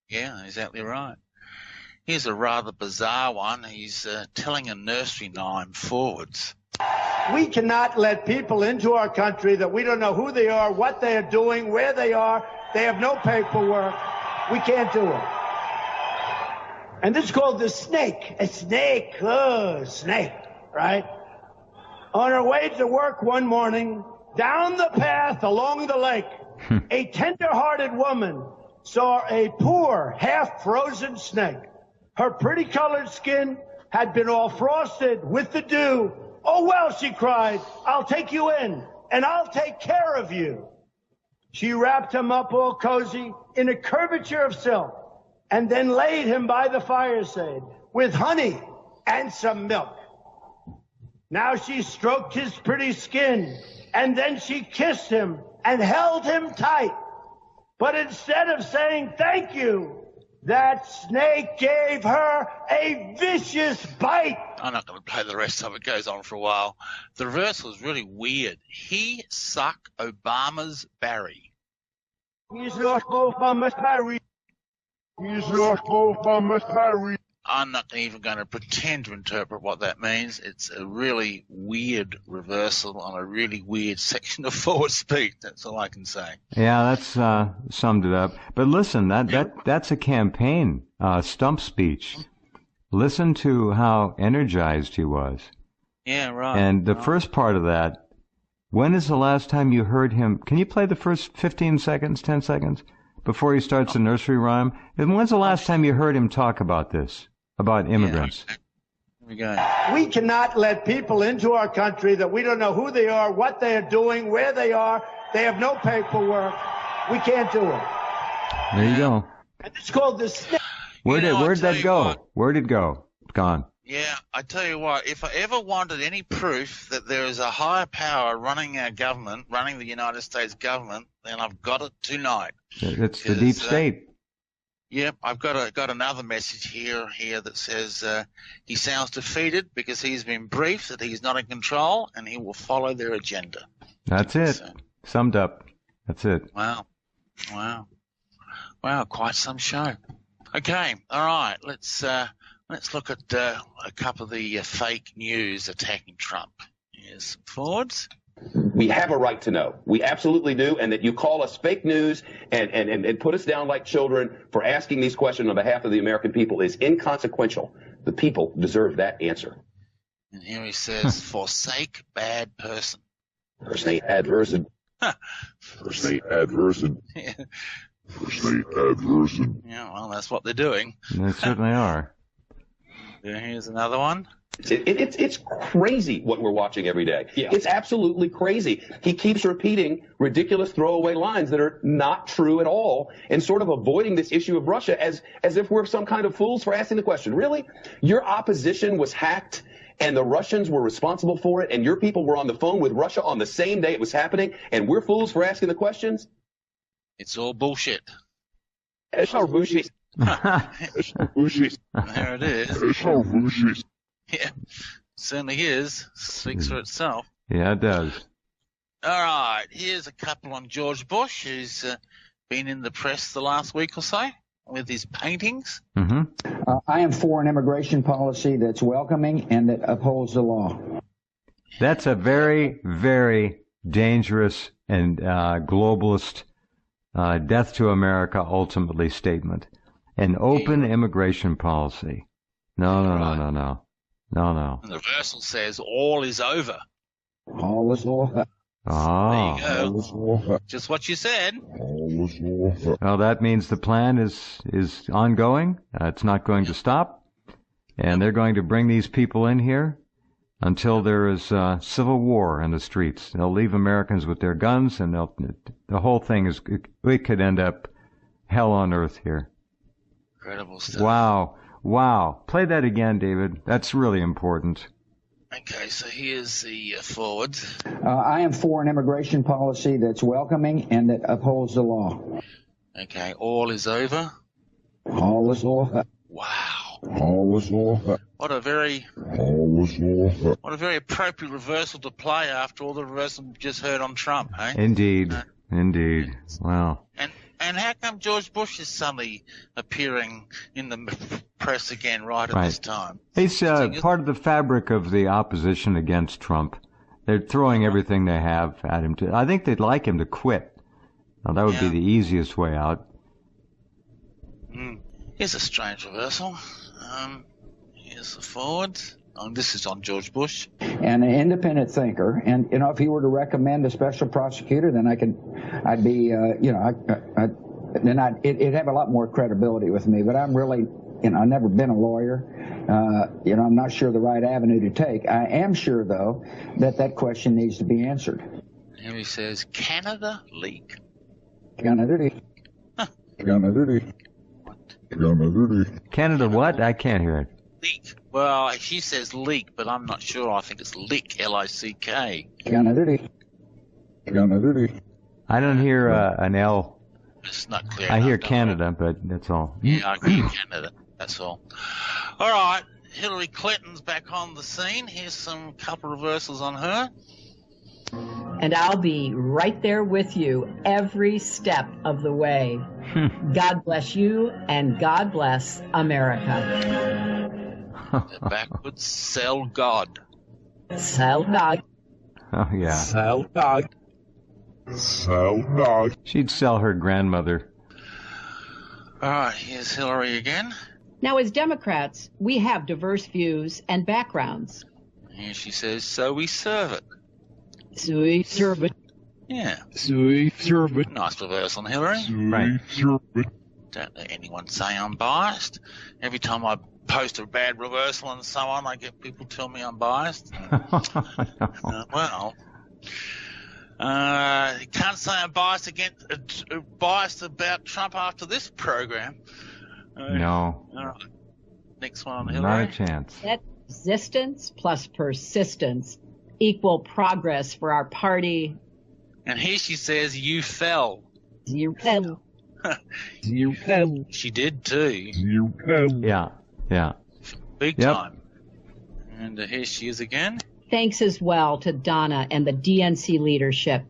Yeah, exactly right. Here's a rather bizarre one. He's telling a nursery rhyme forwards. We cannot let people into our country that we don't know who they are, what they are doing, where they are. They have no paperwork. We can't do it. And this is called the snake. A snake. Oh, snake. Right? On her way to work one morning, down the path along the lake, a tender-hearted woman saw a poor, half-frozen snake. Her pretty colored skin had been all frosted with the dew. Oh, well, she cried, I'll take you in, and I'll take care of you. She wrapped him up all cozy in a curvature of silk, and then laid him by the fireside with honey and some milk. Now she stroked his pretty skin, and then she kissed him and held him tight. But instead of saying thank you, that snake gave her a vicious bite. I'm not going to play the rest of it. It goes on for a while. The reversal is really weird. He sucked Obama's Barry. He's lost Obama's Barry. He's lost Obama's Barry. I'm not even going to pretend to interpret what that means. It's a really weird reversal on a really weird section of forward speech. That's all I can say. Yeah, that's summed it up. But listen, that's a campaign stump speech. Listen to how energized he was. Yeah, right. And the first part of that, when is the last time you heard him? Can you play the first 15 seconds, 10 seconds before he starts the nursery rhyme? And when's the last time you heard him talk about this? About immigrants. Yeah. Here we go. We cannot let people into our country that we don't know who they are, what they are doing, where they are. They have no paperwork. We can't do it. There you go. And it's called the snake. Where'd that go? Where'd it go? It's gone. Yeah, I tell you what, if I ever wanted any proof that there is a higher power running our government, running the United States government, then I've got it tonight. It's the deep state. Yep, I've got another message here that says he sounds defeated because he's been briefed that he's not in control and he will follow their agenda. That's it. So, summed up. That's it. Wow, quite some show. Okay, all right, let's look at a couple of the fake news attacking Trump. Here's forwards. We have a right to know. We absolutely do. And that you call us fake news and put us down like children for asking these questions on behalf of the American people is inconsequential. The people deserve that answer. And here he says, forsake bad person. Forsake adversary. Forsake adversary. Forsake adversary. Yeah, well, that's what they're doing. They certainly are. Here's another one. It's crazy what we're watching every day. Yeah. It's absolutely crazy. He keeps repeating ridiculous throwaway lines that are not true at all and sort of avoiding this issue of Russia as if we're some kind of fools for asking the question. Really? Your opposition was hacked and the Russians were responsible for it and your people were on the phone with Russia on the same day it was happening and we're fools for asking the questions? It's all bullshit. It's all bullshit. It's all bullshit. There it is. It's all bullshit. Yeah, certainly is. Speaks for itself. Yeah, it does. All right, here's a couple on George Bush, who's been in the press the last week or so with his paintings. Mm-hmm. I am for an immigration policy that's welcoming and that upholds the law. That's a very, very dangerous and globalist death to America ultimately statement. An open immigration policy. No. And the reversal says all is over. All is over. Oh. There you go. Just what you said. Well, that means the plan is ongoing. It's not going to stop. And they're going to bring these people in here until there is civil war in the streets. They'll leave Americans with their guns, and the whole thing it could end up hell on earth here. Incredible stuff. Wow. Play that again, David. That's really important. Okay, so here's the forwards. I am for an immigration policy that's welcoming and that upholds the law. Okay, all is over. All is over. Wow. All is over. What a very appropriate reversal to play after all the reversal we just heard on Trump, eh? Indeed. Wow. And how come George Bush is suddenly appearing in the press again right at this time? He's part of the fabric of the opposition against Trump. They're throwing everything they have at him. I think they'd like him to quit. Now, that would be the easiest way out. Here's a strange reversal. Here's the forwards. This is on George Bush. And an independent thinker. And, if he were to recommend a special prosecutor, then it'd have a lot more credibility with me. But I'm really, I've never been a lawyer. I'm not sure the right avenue to take. I am sure, though, that question needs to be answered. Here he says, Canada leak. Canada. Canada what? I can't hear it. Leak. Well, he says leak, but I'm not sure. I think it's lick, L-I-C-K. Canada. I don't hear an L. It's not clear. I hear Canada, but that's all. Yeah, I hear Canada. That's all. All right. Hillary Clinton's back on the scene. Here's some couple reversals on her. And I'll be right there with you every step of the way. God bless you, and God bless America. The backwards sell God. Sell God. Oh, yeah. Sell God. She'd sell her grandmother. All right, here's Hillary again. Now, as Democrats, we have diverse views and backgrounds. Here she says, so we serve it. So we serve it. Yeah. So we serve it. Nice reverse on Hillary. Right. Don't let anyone say I'm biased. Every time I post a bad reversal and so on, I get people tell me I'm biased. You can't say I'm biased about Trump after this program. No. All right. Next one on Hillary. Not a chance. That resistance plus persistence equal progress for our party. And here she says, you fell. You fell. You fell. She did too. You fell. Yeah. Big time. And here she is again. Thanks as well to Donna and the DNC leadership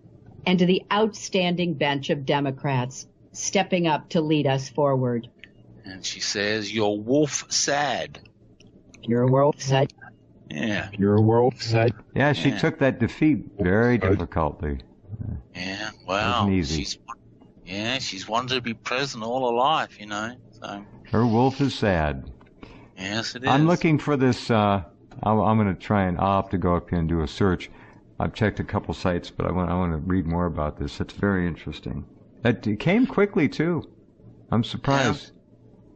and to the outstanding bench of Democrats stepping up to lead us forward. And she says, you're wolf sad. You're wolf sad. Yeah. You're wolf sad. Yeah, she took that defeat very difficultly. Yeah, well, wasn't easy. She's wanted to be president all her life, So. Her wolf is sad. Yes, it is. I'm looking for this. I'm going to try and I'll have to go up here and do a search. I've checked a couple sites, but I want to read more about this. It's very interesting. It came quickly too. I'm surprised. Yeah.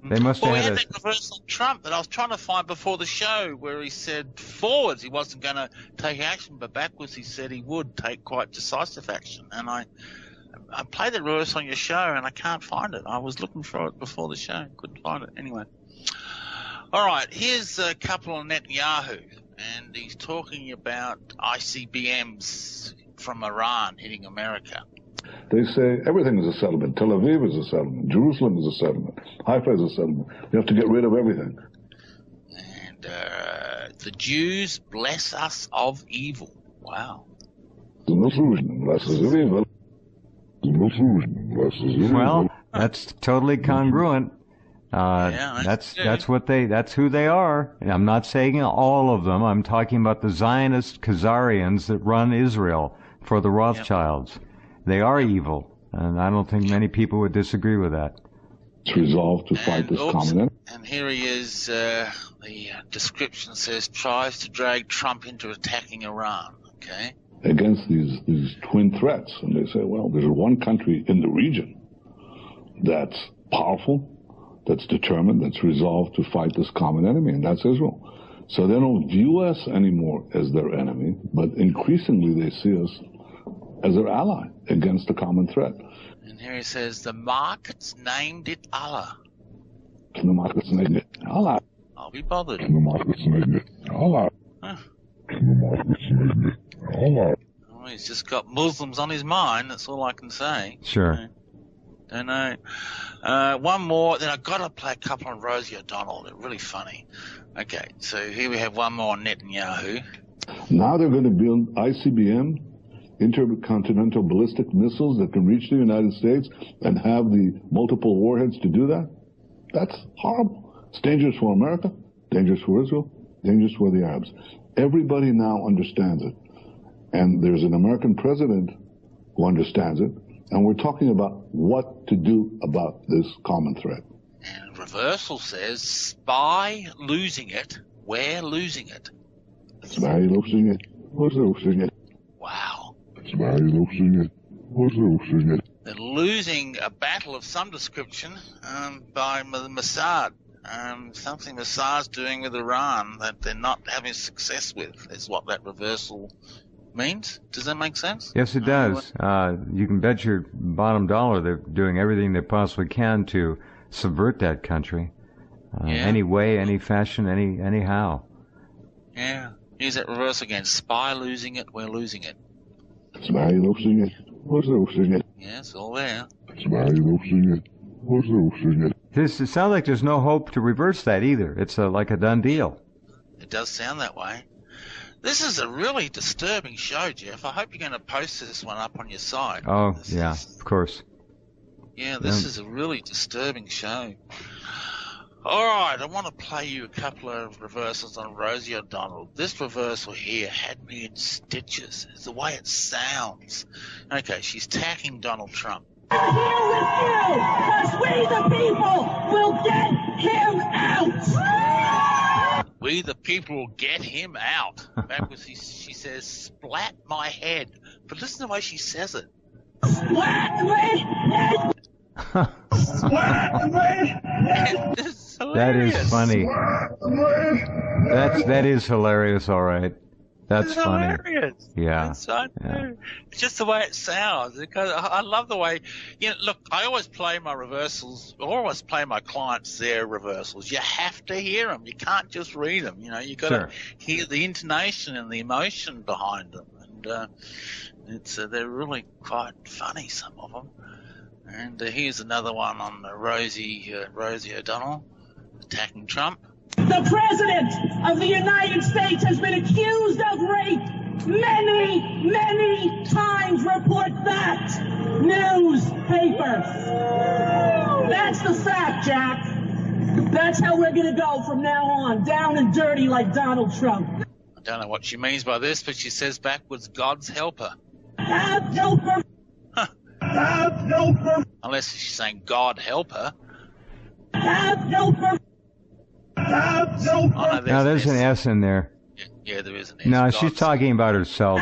They must have we had had that reversal on Trump that I was trying to find before the show, where he said forwards he wasn't going to take action, but backwards he said he would take quite decisive action. And I played the reverse on your show, and I can't find it. I was looking for it before the show, couldn't find it. Anyway. All right, here's a couple on Netanyahu, and he's talking about ICBMs from Iran hitting America. They say everything is a settlement. Tel Aviv is a settlement. Jerusalem is a settlement. Haifa is a settlement. You have to get rid of everything. And the Jews bless us of evil. Wow. Well, that's totally congruent. That's who they are. And I'm not saying all of them. I'm talking about the Zionist Khazarians that run Israel for the Rothschilds. Yep. They are evil, and I don't think many people would disagree with that. It's resolved to fight this covenant. And here he is. The description says tries to drag Trump into attacking Iran. Okay. against these twin threats. And they say, well, there's one country in the region that's powerful, that's determined, that's resolved to fight this common enemy, and that's Israel. So they don't view us anymore as their enemy, but increasingly they see us as their ally against a common threat. And here he says, the markets named it Allah. The markets named it Allah. I'll be bothered. The markets named it Allah. Huh. The markets named it Allah. Oh, he's just got Muslims on his mind, that's all I can say. Sure. Don't know. One more, then I've got to play a couple on Rosie O'Donnell. They're really funny. Okay, so here we have one more on Netanyahu. Now they're going to build ICBM, intercontinental ballistic missiles that can reach the United States and have the multiple warheads to do that. That's horrible. It's dangerous for America, dangerous for Israel, dangerous for the Arabs. Everybody now understands it. And there's an American president who understands it. And we're talking about what to do about this common threat. And reversal says, spy losing it, we're losing it. Spy losing it, we're losing it. Wow. Spy losing it, we're losing it. They're losing a battle of some description by the Mossad. Something Mossad's doing with Iran that they're not having success with is what that reversal means. Does that make sense? Yes, it does. You can bet your bottom dollar they're doing everything they possibly can to subvert that country. Any way, any fashion, anyhow. Yeah. Here's that reverse again. Spy losing it, we're losing it. Spy losing it, we're losing it. Yeah, it's all there. Spy losing it, we're losing it. It sounds like there's no hope to reverse that either. It's like a done deal. It does sound that way. This is a really disturbing show, Jeff. I hope you're going to post this one up on your site. Oh, yeah, of course. Yeah, this is a really disturbing show. All right, I want to play you a couple of reversals on Rosie O'Donnell. This reversal here had me in stitches. It's the way it sounds. Okay, she's attacking Donald Trump. We're here with you, because we the people will get him out. We the people will get him out. Backwards, she says, splat my head. But listen to the way she says it. Splat my head. Splat my head. That is funny. That is hilarious, all right. That's funny. Hilarious. Yeah. It's just the way it sounds. Because I love the way, look, I always play my reversals, I always play my clients their reversals. You have to hear them. You can't just read them. You got to hear the intonation and the emotion behind them. And they're really quite funny, some of them. And here's another one on Rosie O'Donnell attacking Trump. The President of the United States has been accused of rape many, many times. Report that. Newspapers. That's the fact, Jack. That's how we're going to go from now on, down and dirty like Donald Trump. I don't know what she means by this, but she says backwards, God's helper. God's helper. God's helper. Unless she's saying God help her. God's helper. Oh, no, there's an S in there. Yeah, there is an S. No, she's talking about herself.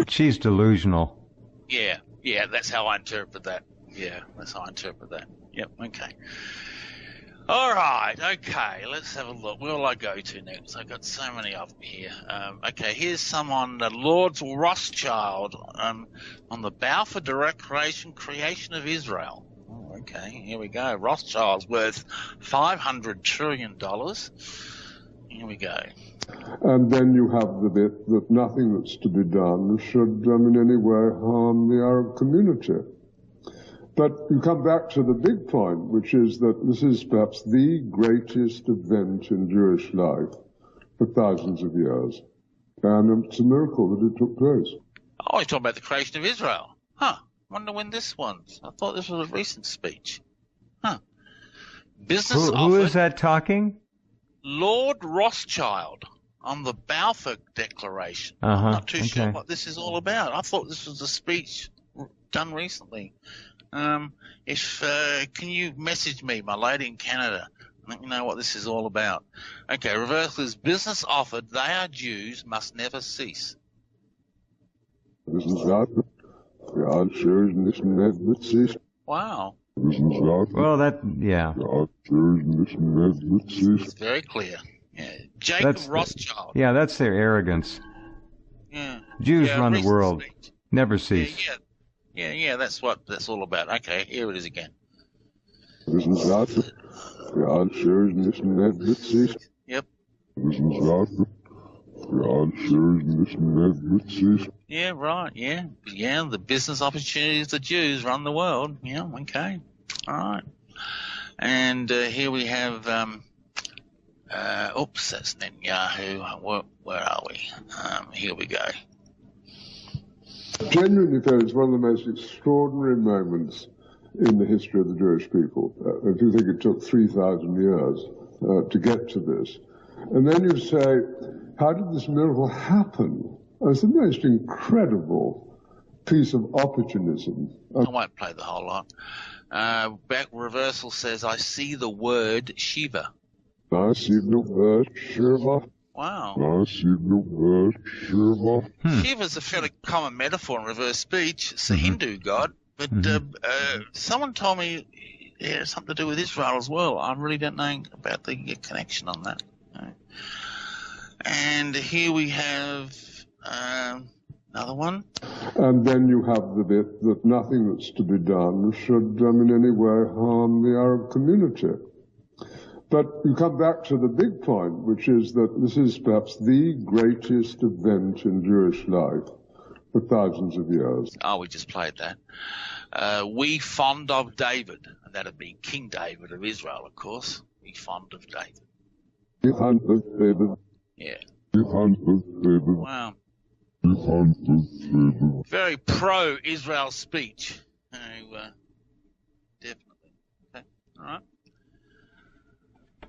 She's delusional. Yeah, that's how I interpret that. Yeah, that's how I interpret that. Yep, okay. All right, okay, let's have a look. Where will I go to next? I've got so many of them here. Okay, here's some on Lord Rothschild on the Balfour Declaration creation of Israel. Oh, okay, here we go. Rothschild's worth $500 trillion. Here we go. And then you have the bit that nothing that's to be done should in any way harm the Arab community. But you come back to the big point, which is that this is perhaps the greatest event in Jewish life for thousands of years. And it's a miracle that it took place. Oh, you're talking about the creation of Israel. Huh. Wonder when this one's. I thought this was a recent speech. Huh. Business Who is that talking? Lord Rothschild on the Balfour Declaration. I'm not too sure what this is all about. I thought this was a speech done recently. Can you message me, my lady in Canada, and let me know what this is all about. Okay, reversal is business offered, they are Jews, must never cease. Wow. Well, that, yeah. It's very clear. Yeah. Jacob Rothschild. Yeah, that's their arrogance. Yeah. Jews run the world. Speech. Never cease. Yeah, that's what that's all about. Okay, here it is again. Yep. Yeah, right, yeah. Yeah, the business opportunities the Jews run the world. Yeah, okay. All right. And here we have, oops, that's Netanyahu. Where are we? Here we go. Genuinely, it's one of the most extraordinary moments in the history of the Jewish people. If you think it took 3,000 years to get to this. And then you say, how did this miracle happen? It's the most incredible piece of opportunism. I won't play the whole lot. Back reversal says, I see the word Shiva. I see the word Shiva. Wow. I see the word Shiva. Shiva's a fairly common metaphor in reverse speech. It's a Hindu god. But someone told me it has something to do with Israel as well. I really don't know about the connection on that. And here we have another one. And then you have the bit that nothing that's to be done should in any way harm the Arab community. But you come back to the big point, which is that this is perhaps the greatest event in Jewish life for thousands of years. Oh, we just played that. We fond of David. And that would be King David of Israel, of course. We fond of David. We fond of David. Yeah. We fond of David. Wow. We fond of David. Very pro-Israel speech. Definitely. Okay. All right.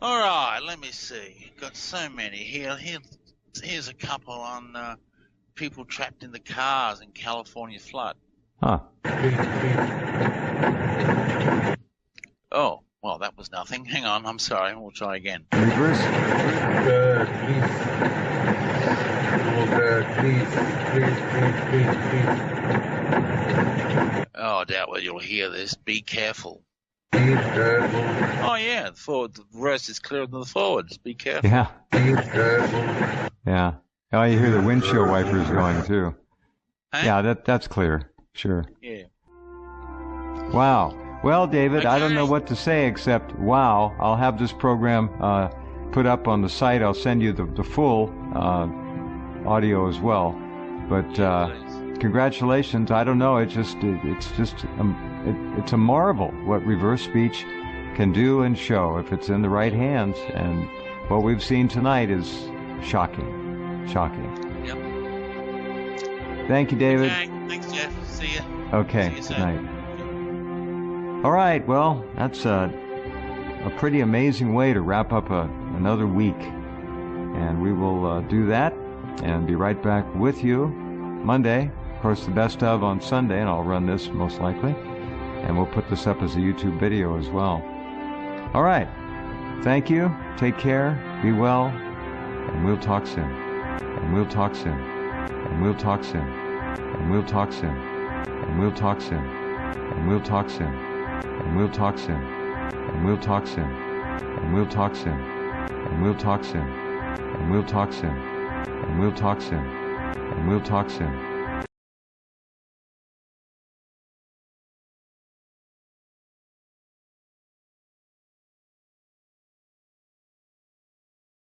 All right, let me see. Got so many here. Here's a couple on people trapped in the cars in California flood. Huh. Oh, well, that was nothing. Hang on, I'm sorry. We'll try again. Reverse. Oh, I doubt whether you'll hear this. Be careful. Oh, yeah, the reverse is clearer than the forwards. Be careful. Yeah. Yeah. Oh, you hear the windshield wipers going, too. Hey? Yeah, that's clear. Sure. Yeah. Wow. Well, David, I don't know what to say except wow. I'll have this program put up on the site. I'll send you the full audio as well. But congratulations. I don't know. It's a marvel what reverse speech can do and show if it's in the right hands. And what we've seen tonight is shocking. Shocking. Yep. Thank you, David. Okay. Thanks, Jeff. See you. Okay. See you Good night. All right. Well, that's a pretty amazing way to wrap up another week. And we will do that and be right back with you Monday. Of course, the best of on Sunday, and I'll run this most likely. And we'll put this up as a YouTube video as well. All right. Thank you. Take care. Be well. And we'll talk soon. And we'll talk soon. And we'll talk soon. And we'll talk soon. And we'll talk soon. And we'll talk soon. And we'll talk soon. And we'll talk soon. And we'll talk soon. And we'll talk soon. And we'll talk soon. And we'll talk soon. And we'll talk soon.